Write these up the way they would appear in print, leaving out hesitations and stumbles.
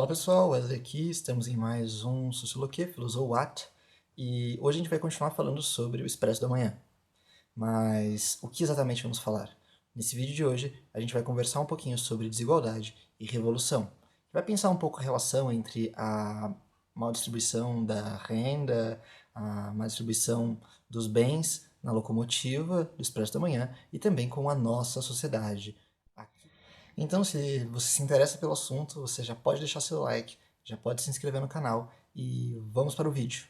Fala pessoal, Wesley aqui, estamos em mais um Socioloquê, Filosou What, e hoje a gente vai continuar falando sobre o Expresso da Manhã. Mas o que exatamente vamos falar? Nesse vídeo de hoje, a gente vai conversar um pouquinho sobre desigualdade e revolução. Vai pensar um pouco a relação entre a má distribuição da renda, a má distribuição dos bens na locomotiva do Expresso da Manhã e também com a nossa sociedade. Então, se você se interessa pelo assunto, você já pode deixar seu like, já pode se inscrever no canal e vamos para o vídeo.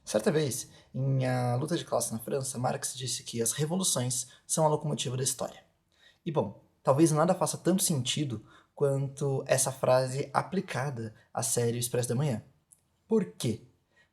Certa vez, em A Luta de Classe na França, Marx disse que as revoluções são a locomotiva da história. E bom, talvez nada faça tanto sentido quanto essa frase aplicada à série O Expresso da Manhã. Por quê?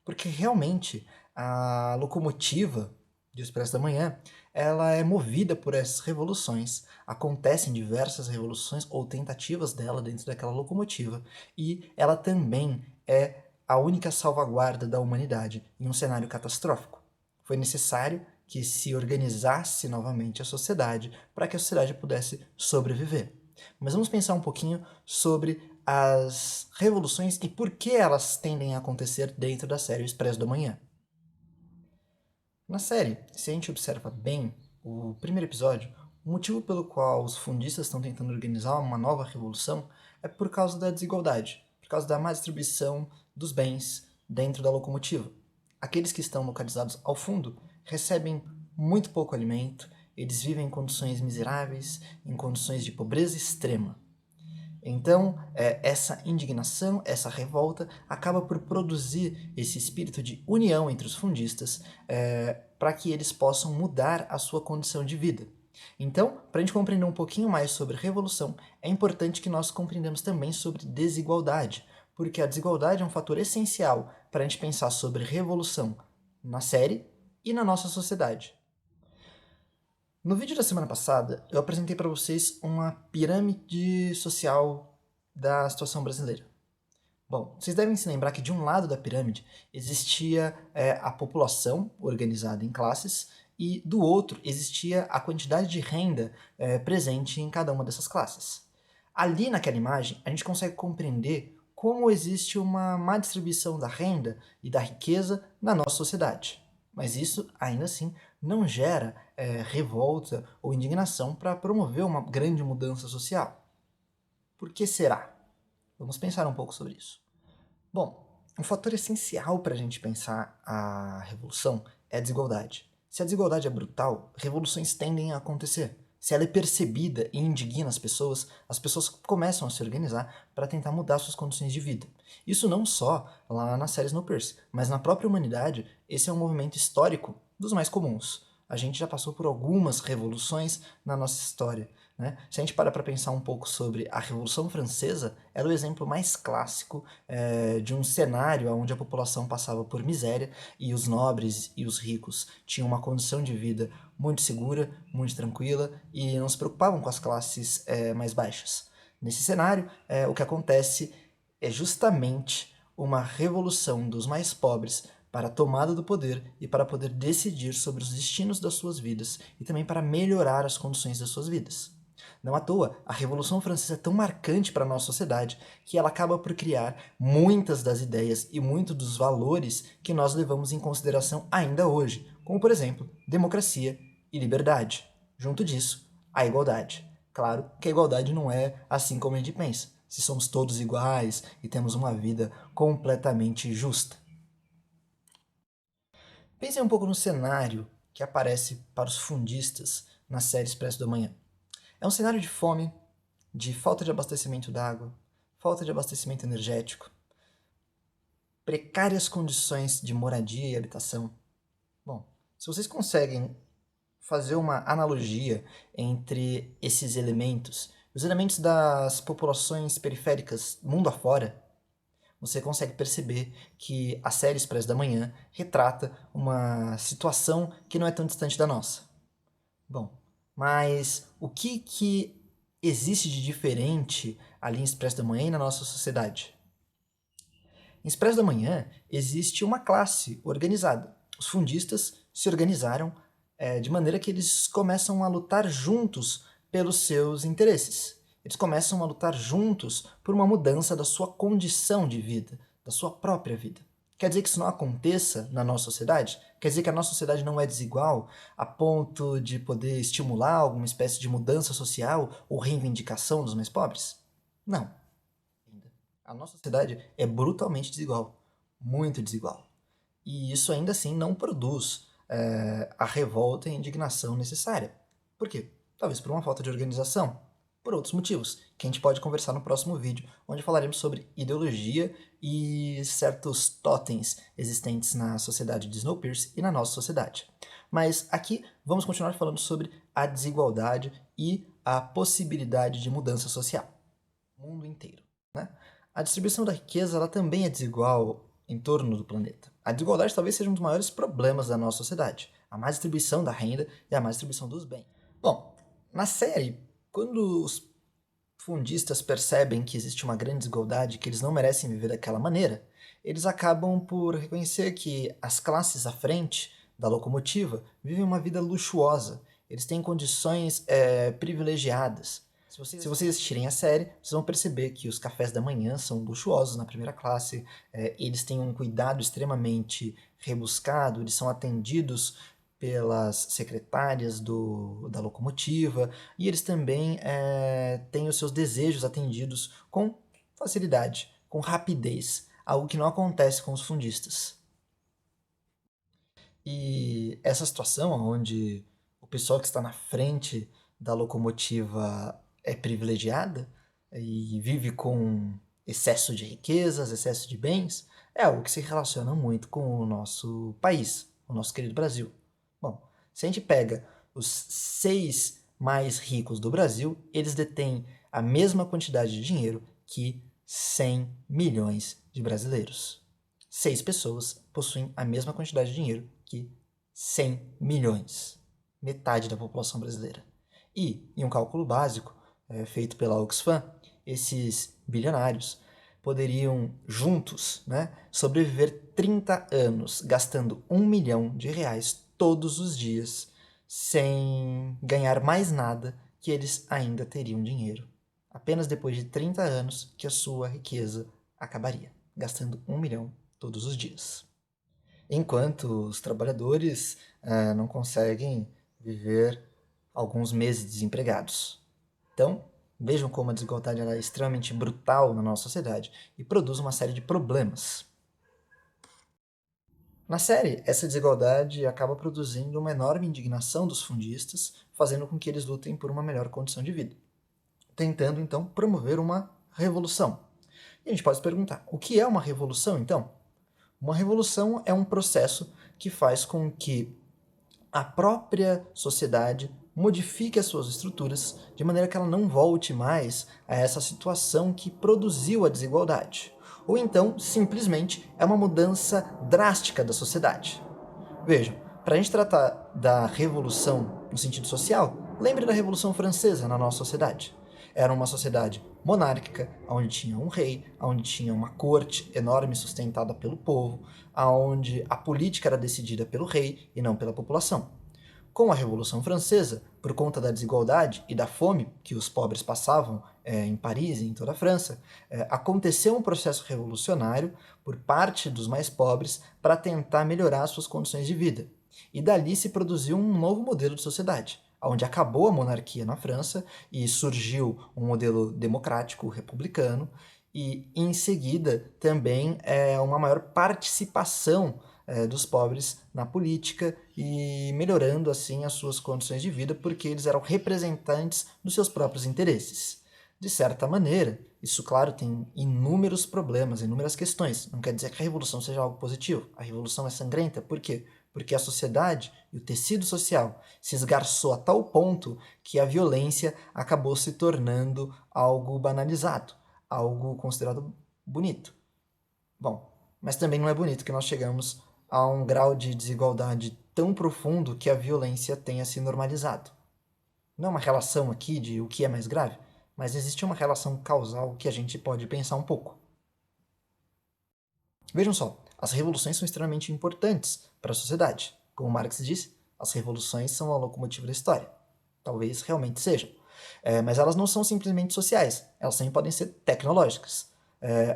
Porque realmente a locomotiva do Expresso da Manhã, ela é movida por essas revoluções. Acontecem diversas revoluções ou tentativas dela dentro daquela locomotiva. E ela também é a única salvaguarda da humanidade em um cenário catastrófico. Foi necessário que se organizasse novamente a sociedade para que a sociedade pudesse sobreviver. Mas vamos pensar um pouquinho sobre as revoluções e por que elas tendem a acontecer dentro da série O Expresso da Manhã. Na série, se a gente observa bem o primeiro episódio, o motivo pelo qual os fundistas estão tentando organizar uma nova revolução é por causa da desigualdade, por causa da má distribuição dos bens dentro da locomotiva. Aqueles que estão localizados ao fundo recebem muito pouco alimento, eles vivem em condições miseráveis, em condições de pobreza extrema. Então, essa indignação, essa revolta, acaba por produzir esse espírito de união entre os fundistas para que eles possam mudar a sua condição de vida. Então, para a gente compreender um pouquinho mais sobre revolução, é importante que nós compreendamos também sobre desigualdade, porque a desigualdade é um fator essencial para a gente pensar sobre revolução na série e na nossa sociedade. No vídeo da semana passada, eu apresentei para vocês uma pirâmide social da situação brasileira. Bom, vocês devem se lembrar que de um lado da pirâmide existia a população organizada em classes e do outro existia a quantidade de renda presente em cada uma dessas classes. Ali naquela imagem, a gente consegue compreender como existe uma má distribuição da renda e da riqueza na nossa sociedade. Mas isso, ainda assim, não gera revolta ou indignação para promover uma grande mudança social. Por que será? Vamos pensar um pouco sobre isso. Bom, um fator essencial para a gente pensar a revolução é a desigualdade. Se a desigualdade é brutal, revoluções tendem a acontecer. Se ela é percebida e indigna as pessoas começam a se organizar para tentar mudar suas condições de vida. Isso não só lá nas séries Snowpiercer, mas na própria humanidade, esse é um movimento histórico dos mais comuns. A gente já passou por algumas revoluções na nossa história, né? Se a gente para pensar um pouco sobre a Revolução Francesa, ela é o exemplo mais clássico de um cenário onde a população passava por miséria e os nobres e os ricos tinham uma condição de vida muito segura, muito tranquila e não se preocupavam com as classes mais baixas. Nesse cenário, o que acontece é justamente uma revolução dos mais pobres para a tomada do poder e para poder decidir sobre os destinos das suas vidas e também para melhorar as condições das suas vidas. Não à toa, a Revolução Francesa é tão marcante para a nossa sociedade que ela acaba por criar muitas das ideias e muitos dos valores que nós levamos em consideração ainda hoje, como por exemplo, democracia e liberdade. Junto disso, a igualdade. Claro que a igualdade não é assim como a gente pensa, se somos todos iguais e temos uma vida completamente justa. Pensem um pouco no cenário que aparece para os fundistas na série Expresso da Manhã. É um cenário de fome, de falta de abastecimento d'água, falta de abastecimento energético, precárias condições de moradia e habitação. Bom, se vocês conseguem fazer uma analogia entre esses elementos, os elementos das populações periféricas mundo afora, você consegue perceber que a série Expresso da Manhã retrata uma situação que não é tão distante da nossa. Bom, mas o que existe de diferente ali em Expresso da Manhã e na nossa sociedade? Em Expresso da Manhã existe uma classe organizada. Os fundistas se organizaram de maneira que eles começam a lutar juntos pelos seus interesses. Eles começam a lutar juntos por uma mudança da sua condição de vida, da sua própria vida. Quer dizer que isso não aconteça na nossa sociedade? Quer dizer que a nossa sociedade não é desigual a ponto de poder estimular alguma espécie de mudança social ou reivindicação dos mais pobres? Não. A nossa sociedade é brutalmente desigual, muito desigual. E isso ainda assim não produz a revolta e a indignação necessária. Por quê? Talvez por uma falta de organização, por outros motivos, que a gente pode conversar no próximo vídeo, onde falaremos sobre ideologia e certos totens existentes na sociedade de Snowpiercer e na nossa sociedade. Mas aqui vamos continuar falando sobre a desigualdade e a possibilidade de mudança social no mundo inteiro, né? A distribuição da riqueza ela também é desigual em torno do planeta. A desigualdade talvez seja um dos maiores problemas da nossa sociedade. A má distribuição da renda e a má distribuição dos bens. Bom, na série, quando os fundistas percebem que existe uma grande desigualdade, que eles não merecem viver daquela maneira, eles acabam por reconhecer que as classes à frente da locomotiva vivem uma vida luxuosa. Eles têm condições privilegiadas. Se vocês assistirem a série, vocês vão perceber que os cafés da manhã são luxuosos na primeira classe, eles têm um cuidado extremamente rebuscado, eles são atendidos pelas secretárias da locomotiva, e eles também têm os seus desejos atendidos com facilidade, com rapidez, algo que não acontece com os fundistas. E essa situação onde o pessoal que está na frente da locomotiva é privilegiada e vive com excesso de riquezas, excesso de bens, é algo que se relaciona muito com o nosso país, o nosso querido Brasil. Bom, se a gente pega os 6 mais ricos do Brasil, eles detêm a mesma quantidade de dinheiro que 100 milhões de brasileiros. 6 pessoas possuem a mesma quantidade de dinheiro que 100 milhões, metade da população brasileira. E, em um cálculo básico, feito pela Oxfam, esses bilionários poderiam juntos, né, sobreviver 30 anos gastando R$ 1 milhão todos os dias, sem ganhar mais nada, que eles ainda teriam dinheiro. Apenas depois de 30 anos que a sua riqueza acabaria, gastando 1 milhão todos os dias. Enquanto os trabalhadores não conseguem viver alguns meses desempregados. Então, vejam como a desigualdade é extremamente brutal na nossa sociedade e produz uma série de problemas. Na série, essa desigualdade acaba produzindo uma enorme indignação dos fundistas, fazendo com que eles lutem por uma melhor condição de vida, tentando então promover uma revolução. E a gente pode se perguntar, o que é uma revolução então? Uma revolução é um processo que faz com que a própria sociedade modifique as suas estruturas de maneira que ela não volte mais a essa situação que produziu a desigualdade. Ou então, simplesmente, é uma mudança drástica da sociedade. Vejam, para a gente tratar da revolução no sentido social, lembre da Revolução Francesa na nossa sociedade. Era uma sociedade monárquica, onde tinha um rei, onde tinha uma corte enorme sustentada pelo povo, onde a política era decidida pelo rei e não pela população. Com a Revolução Francesa, por conta da desigualdade e da fome que os pobres passavam em Paris e em toda a França, aconteceu um processo revolucionário por parte dos mais pobres para tentar melhorar suas condições de vida. E dali se produziu um novo modelo de sociedade, onde acabou a monarquia na França e surgiu um modelo democrático, republicano, e em seguida também uma maior participação dos pobres na política e melhorando assim as suas condições de vida porque eles eram representantes dos seus próprios interesses. De certa maneira, isso, claro, tem inúmeros problemas, inúmeras questões. Não quer dizer que a revolução seja algo positivo. A revolução é sangrenta. Por quê? Porque a sociedade e o tecido social se esgarçou a tal ponto que a violência acabou se tornando algo banalizado, algo considerado bonito. Bom, mas também não é bonito que nós chegamos a um grau de desigualdade tão profundo que a violência tenha se normalizado. Não é uma relação aqui de o que é mais grave, mas existe uma relação causal que a gente pode pensar um pouco. Vejam só, as revoluções são extremamente importantes para a sociedade. Como Marx disse, as revoluções são a locomotiva da história. Talvez realmente sejam. Mas elas não são simplesmente sociais, elas também podem ser tecnológicas.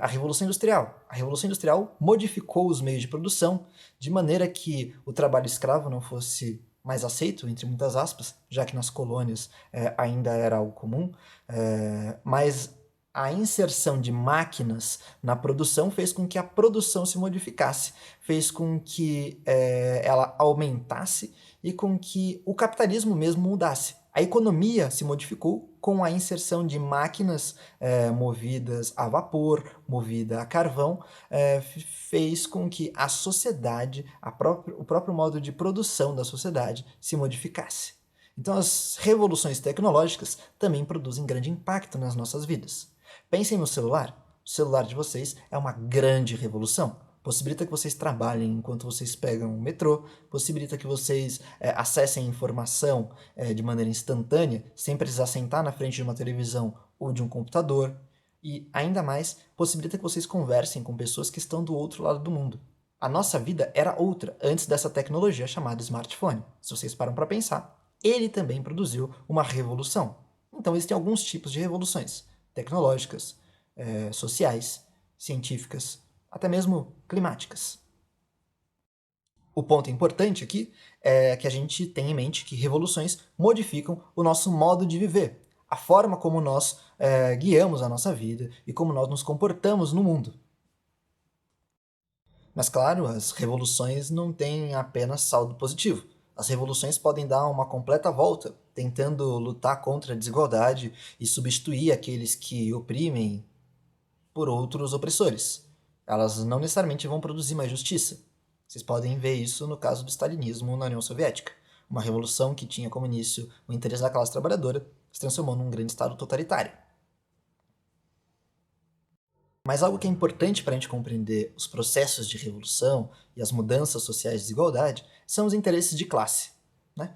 A Revolução Industrial. A Revolução Industrial modificou os meios de produção de maneira que o trabalho escravo não fosse mais aceito, entre muitas aspas, já que nas colônias ainda era algo comum, mas a inserção de máquinas na produção fez com que a produção se modificasse, fez com que ela aumentasse e com que o capitalismo mesmo mudasse. A economia se modificou com a inserção de máquinas movidas a vapor, movida a carvão, fez com que a sociedade, o próprio modo de produção da sociedade se modificasse. Então as revoluções tecnológicas também produzem grande impacto nas nossas vidas. Pensem no celular. O celular de vocês é uma grande revolução. Possibilita que vocês trabalhem enquanto vocês pegam o metrô, possibilita que vocês acessem informação de maneira instantânea, sem precisar sentar na frente de uma televisão ou de um computador, e ainda mais, possibilita que vocês conversem com pessoas que estão do outro lado do mundo. A nossa vida era outra antes dessa tecnologia chamada smartphone. Se vocês param para pensar, ele também produziu uma revolução. Então existem alguns tipos de revoluções tecnológicas, sociais, científicas, até mesmo climáticas. O ponto importante aqui é que a gente tem em mente que revoluções modificam o nosso modo de viver, a forma como nós guiamos a nossa vida e como nós nos comportamos no mundo. Mas claro, as revoluções não têm apenas saldo positivo. As revoluções podem dar uma completa volta, tentando lutar contra a desigualdade e substituir aqueles que oprimem por outros opressores. Elas não necessariamente vão produzir mais justiça. Vocês podem ver isso no caso do stalinismo na União Soviética. Uma revolução que tinha como início o interesse da classe trabalhadora se transformou num grande estado totalitário. Mas algo que é importante para a gente compreender os processos de revolução e as mudanças sociais de desigualdade são os interesses de classe. Né?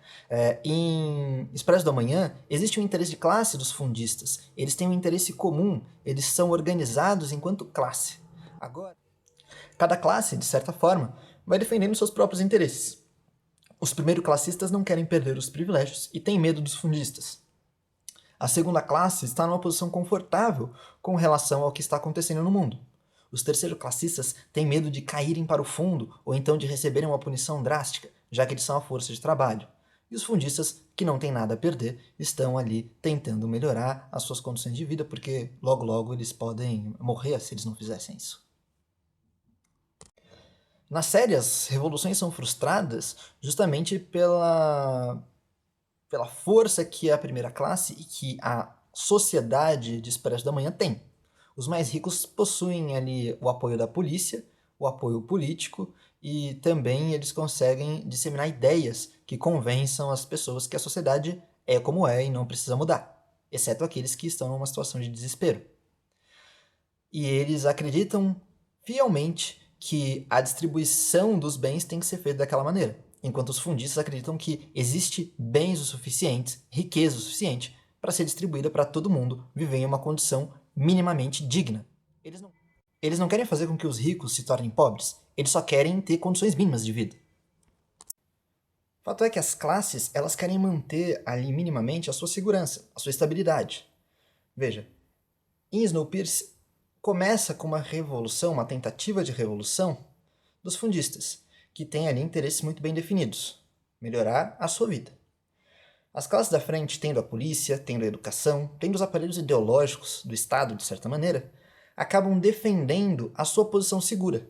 Em Expresso da Manhã, existe um interesse de classe dos fundistas. Eles têm um interesse comum, eles são organizados enquanto classe. Agora, cada classe, de certa forma, vai defendendo seus próprios interesses. Os primeiro-classistas não querem perder os privilégios e têm medo dos fundistas. A segunda classe está numa posição confortável com relação ao que está acontecendo no mundo. Os terceiro-classistas têm medo de caírem para o fundo ou então de receberem uma punição drástica, já que eles são a força de trabalho. E os fundistas, que não têm nada a perder, estão ali tentando melhorar as suas condições de vida, porque logo logo eles podem morrer se eles não fizessem isso. Na série, as revoluções são frustradas justamente pela força que a primeira classe e que a sociedade de Expresso da Manhã tem. Os mais ricos possuem ali o apoio da polícia, o apoio político e também eles conseguem disseminar ideias que convençam as pessoas que a sociedade é como é e não precisa mudar, exceto aqueles que estão numa situação de desespero. E eles acreditam fielmente que a distribuição dos bens tem que ser feita daquela maneira, enquanto os fundistas acreditam que existe bens o suficiente, riqueza o suficiente, para ser distribuída para todo mundo viver em uma condição minimamente digna. Eles não querem fazer com que os ricos se tornem pobres, eles só querem ter condições mínimas de vida. O fato é que as classes elas querem manter ali minimamente a sua segurança, a sua estabilidade. Veja, em Snowpiercer começa com uma revolução, uma tentativa de revolução dos fundistas, que têm ali interesses muito bem definidos, melhorar a sua vida. As classes da frente, tendo a polícia, tendo a educação, tendo os aparelhos ideológicos do Estado, de certa maneira, acabam defendendo a sua posição segura,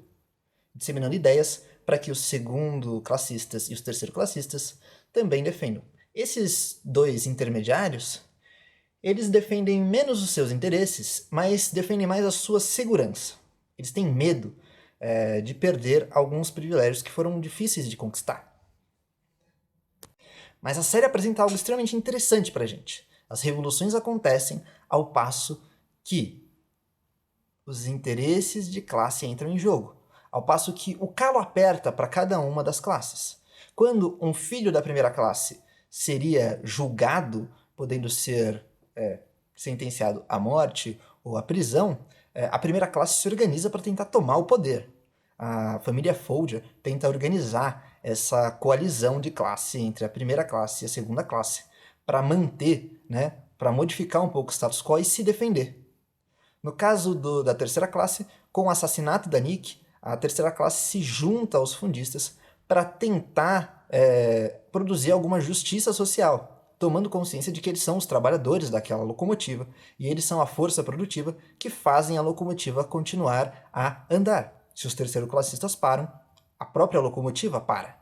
disseminando ideias para que os segundo-classistas e os terceiro-classistas também defendam. Esses dois intermediários, eles defendem menos os seus interesses, mas defendem mais a sua segurança. Eles têm medo de perder alguns privilégios que foram difíceis de conquistar. Mas a série apresenta algo extremamente interessante pra gente. As revoluções acontecem ao passo que os interesses de classe entram em jogo, ao passo que o calo aperta para cada uma das classes. Quando um filho da primeira classe seria julgado, podendo ser sentenciado à morte ou à prisão, a primeira classe se organiza para tentar tomar o poder. A família Folger tenta organizar essa coalizão de classe entre a primeira classe e a segunda classe para manter, né, para modificar um pouco o status quo e se defender. No caso da terceira classe, com o assassinato da Nick, a terceira classe se junta aos fundistas para tentar produzir alguma justiça social, tomando consciência de que eles são os trabalhadores daquela locomotiva e eles são a força produtiva que fazem a locomotiva continuar a andar. Se os terceiro-classistas param, a própria locomotiva para.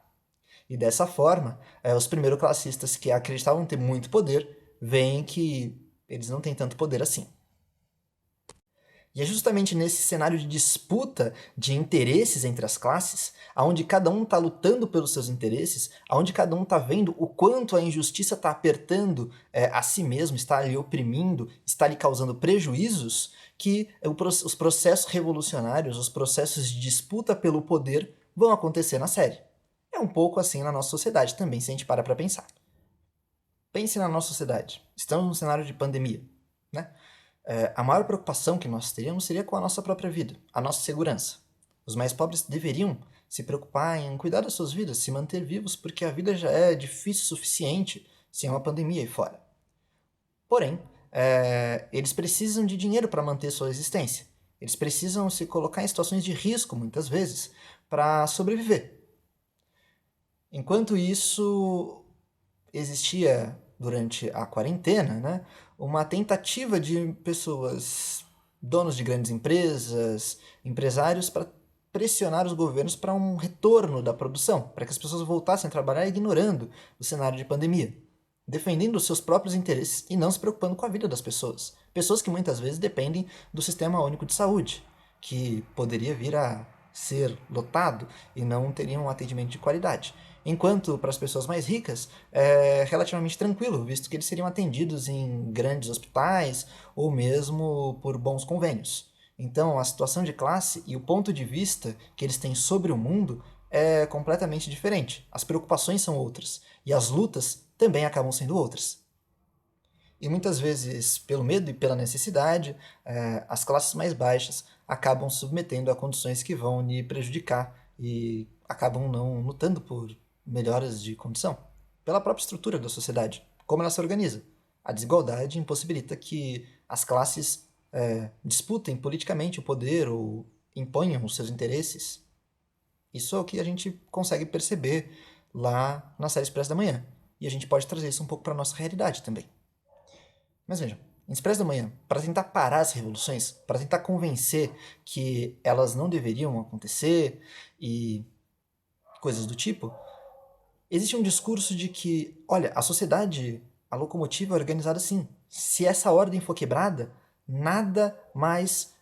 E dessa forma, os primeiro-classistas que acreditavam ter muito poder veem que eles não têm tanto poder assim. E é justamente nesse cenário de disputa de interesses entre as classes, onde cada um está lutando pelos seus interesses, onde cada um está vendo o quanto a injustiça está apertando a si mesmo, está lhe oprimindo, está lhe causando prejuízos, que os processos revolucionários, os processos de disputa pelo poder vão acontecer na série. É um pouco assim na nossa sociedade também, se a gente para pensar. Pense na nossa sociedade. Estamos num cenário de pandemia, né? A maior preocupação que nós teríamos seria com a nossa própria vida, a nossa segurança. Os mais pobres deveriam se preocupar em cuidar das suas vidas, se manter vivos, porque a vida já é difícil o suficiente sem uma pandemia aí fora. Porém, eles precisam de dinheiro para manter sua existência. Eles precisam se colocar em situações de risco, muitas vezes, para sobreviver. Enquanto isso, existia durante a quarentena, né, uma tentativa de pessoas, donos de grandes empresas, empresários, para pressionar os governos para um retorno da produção, para que as pessoas voltassem a trabalhar ignorando o cenário de pandemia, defendendo os seus próprios interesses e não se preocupando com a vida das pessoas. Pessoas que muitas vezes dependem do Sistema Único de Saúde, que poderia vir a ser lotado e não teriam um atendimento de qualidade. Enquanto para as pessoas mais ricas é relativamente tranquilo, visto que eles seriam atendidos em grandes hospitais ou mesmo por bons convênios. Então, a situação de classe e o ponto de vista que eles têm sobre o mundo é completamente diferente. As preocupações são outras e as lutas também acabam sendo outras. E muitas vezes, pelo medo e pela necessidade, as classes mais baixas acabam submetendo a condições que vão lhe prejudicar e acabam não lutando por melhoras de condição, pela própria estrutura da sociedade, como ela se organiza. A desigualdade impossibilita que as classes disputem politicamente o poder ou imponham os seus interesses. Isso é o que a gente consegue perceber lá na série Expresso da Manhã. E a gente pode trazer isso um pouco para a nossa realidade também. Mas vejam, em Expresso da Manhã, para tentar parar as revoluções, para tentar convencer que elas não deveriam acontecer e coisas do tipo, existe um discurso de que, olha, a sociedade, a locomotiva é organizada assim. Se essa ordem for quebrada, nada mais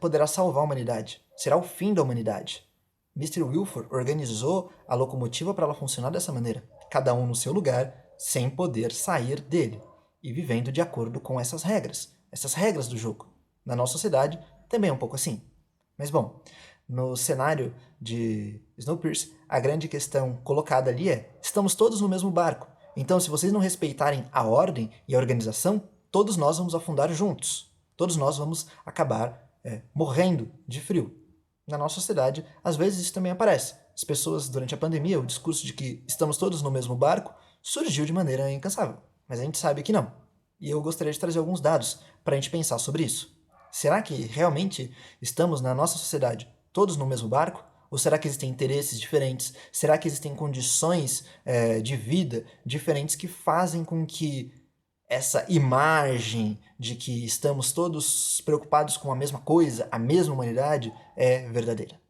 poderá salvar a humanidade. Será o fim da humanidade. Mr. Wilford organizou a locomotiva para ela funcionar dessa maneira. Cada um no seu lugar, sem poder sair dele. E vivendo de acordo com essas regras do jogo. Na nossa sociedade, também é um pouco assim. Mas bom, no cenário de Snowpiercer, a grande questão colocada ali é: estamos todos no mesmo barco. Então, se vocês não respeitarem a ordem e a organização, todos nós vamos afundar juntos. Todos nós vamos acabar morrendo de frio. Na nossa sociedade, às vezes isso também aparece. As pessoas, durante a pandemia, o discurso de que estamos todos no mesmo barco surgiu de maneira incansável. Mas a gente sabe que não. E eu gostaria de trazer alguns dados para a gente pensar sobre isso. Será que realmente estamos na nossa sociedade todos no mesmo barco? Ou será que existem interesses diferentes? Será que existem condições de vida diferentes que fazem com que essa imagem de que estamos todos preocupados com a mesma coisa, a mesma humanidade, é verdadeira?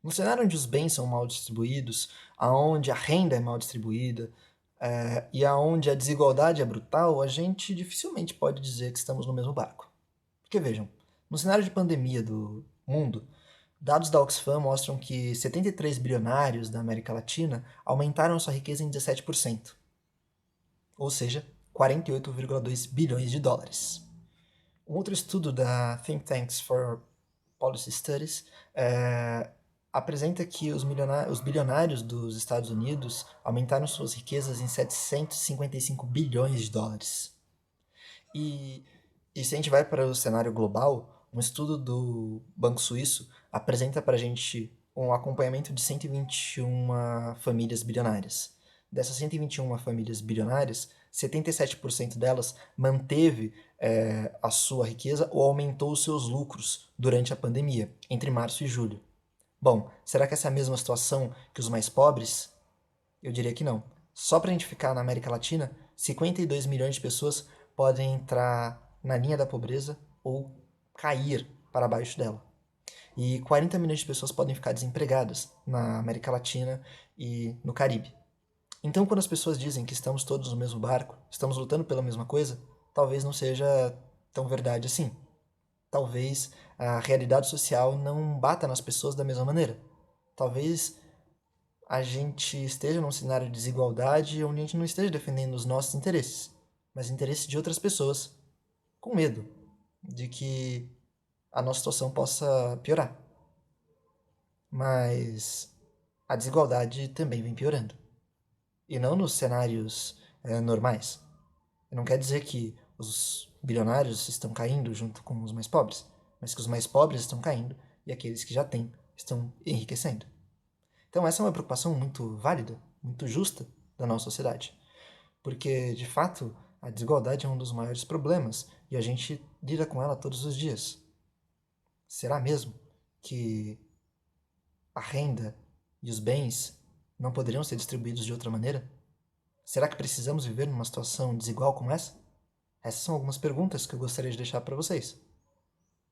No cenário onde os bens são mal distribuídos, aonde a renda é mal distribuída, e aonde a desigualdade é brutal, a gente dificilmente pode dizer que estamos no mesmo barco. Porque vejam, no cenário de pandemia do mundo, dados da Oxfam mostram que 73 bilionários da América Latina aumentaram sua riqueza em 17%. Ou seja, 48,2 bilhões de dólares. Um outro estudo da Think Tanks for Policy Studies apresenta que os bilionários dos Estados Unidos aumentaram suas riquezas em 755 bilhões de dólares. E se a gente vai para o cenário global, um estudo do Banco Suíço apresenta para a gente um acompanhamento de 121 famílias bilionárias. Dessas 121 famílias bilionárias, 77% delas manteve a sua riqueza ou aumentou os seus lucros durante a pandemia, entre março e julho. Bom, será que essa é a mesma situação que os mais pobres? Eu diria que não. Só para a gente ficar na América Latina, 52 milhões de pessoas podem entrar na linha da pobreza ou cair para baixo dela. E 40 milhões de pessoas podem ficar desempregadas na América Latina e no Caribe. Então, quando as pessoas dizem que estamos todos no mesmo barco, estamos lutando pela mesma coisa, talvez não seja tão verdade assim. Talvez a realidade social não bata nas pessoas da mesma maneira. Talvez a gente esteja num cenário de desigualdade onde a gente não esteja defendendo os nossos interesses, mas interesses de outras pessoas, com medo de que a nossa situação possa piorar. Mas a desigualdade também vem piorando. E não nos cenários normais. Não quer dizer que os bilionários estão caindo junto com os mais pobres, mas que os mais pobres estão caindo e aqueles que já têm estão enriquecendo. Então essa é uma preocupação muito válida, muito justa da nossa sociedade. Porque, de fato, a desigualdade é um dos maiores problemas e a gente lida com ela todos os dias. Será mesmo que a renda e os bens não poderiam ser distribuídos de outra maneira? Será que precisamos viver numa situação desigual como essa? Essas são algumas perguntas que eu gostaria de deixar para vocês.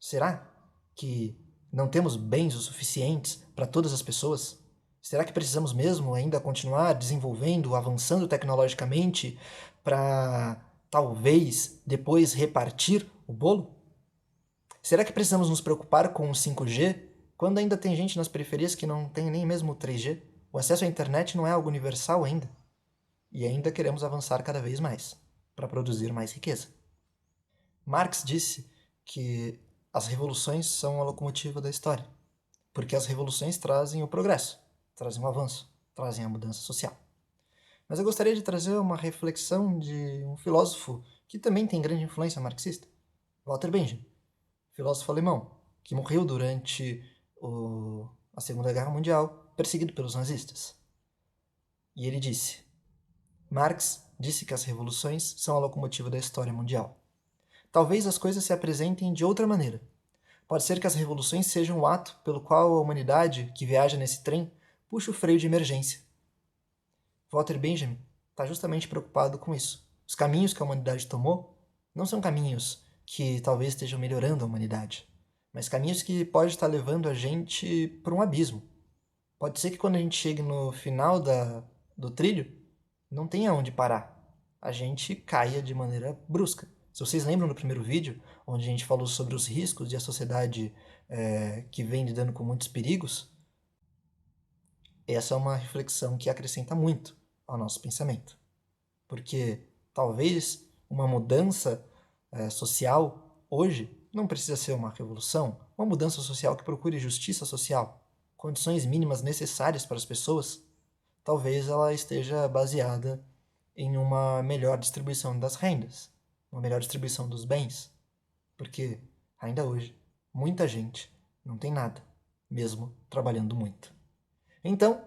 Será que não temos bens o suficientes para todas as pessoas? Será que precisamos mesmo ainda continuar desenvolvendo, avançando tecnologicamente para talvez depois repartir o bolo? Será que precisamos nos preocupar com o 5G quando ainda tem gente nas periferias que não tem nem mesmo o 3G? O acesso à internet não é algo universal ainda. E ainda queremos avançar cada vez mais para produzir mais riqueza. Marx disse que as revoluções são a locomotiva da história, porque as revoluções trazem o progresso, trazem o avanço, trazem a mudança social. Mas eu gostaria de trazer uma reflexão de um filósofo que também tem grande influência marxista, Walter Benjamin, filósofo alemão, que morreu durante a Segunda Guerra Mundial, perseguido pelos nazistas. E ele disse: Marx disse que as revoluções são a locomotiva da história mundial. Talvez as coisas se apresentem de outra maneira. Pode ser que as revoluções sejam o ato pelo qual a humanidade, que viaja nesse trem, puxa o freio de emergência. Walter Benjamin está justamente preocupado com isso. Os caminhos que a humanidade tomou não são caminhos que talvez estejam melhorando a humanidade, mas caminhos que podem estar levando a gente para um abismo. Pode ser que quando a gente chegue no final do trilho, não tenha onde parar. A gente caia de maneira brusca. Se vocês lembram do primeiro vídeo, onde a gente falou sobre os riscos de a sociedade que vem lidando com muitos perigos, essa é uma reflexão que acrescenta muito ao nosso pensamento. Porque talvez uma mudança social hoje não precisa ser uma revolução, uma mudança social que procure justiça social, condições mínimas necessárias para as pessoas. Talvez ela esteja baseada em uma melhor distribuição das rendas, uma melhor distribuição dos bens, porque ainda hoje muita gente não tem nada, mesmo trabalhando muito. Então,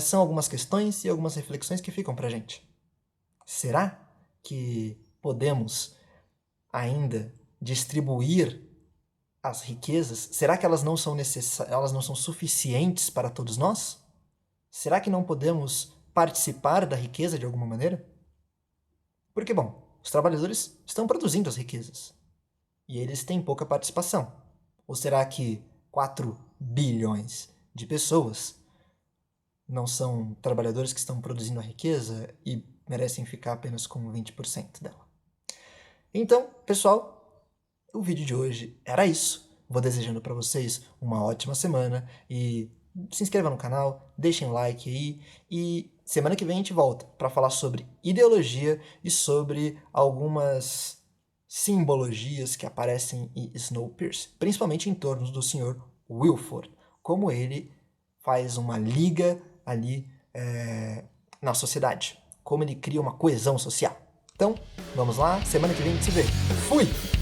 são algumas questões e algumas reflexões que ficam para a gente. Será que podemos ainda distribuir as riquezas? Será que elas não são elas não são suficientes para todos nós? Será que não podemos participar da riqueza de alguma maneira? Porque, bom, os trabalhadores estão produzindo as riquezas e eles têm pouca participação. Ou será que 4 bilhões de pessoas não são trabalhadores que estão produzindo a riqueza e merecem ficar apenas com 20% dela? Então, pessoal, o vídeo de hoje era isso. Vou desejando para vocês uma ótima semana e se inscreva no canal, deixem um like aí e semana que vem a gente volta para falar sobre ideologia e sobre algumas simbologias que aparecem em Snowpiercer, principalmente em torno do Sr. Wilford, como ele faz uma liga ali na sociedade, como ele cria uma coesão social. Então, vamos lá, semana que vem a gente se vê. Fui!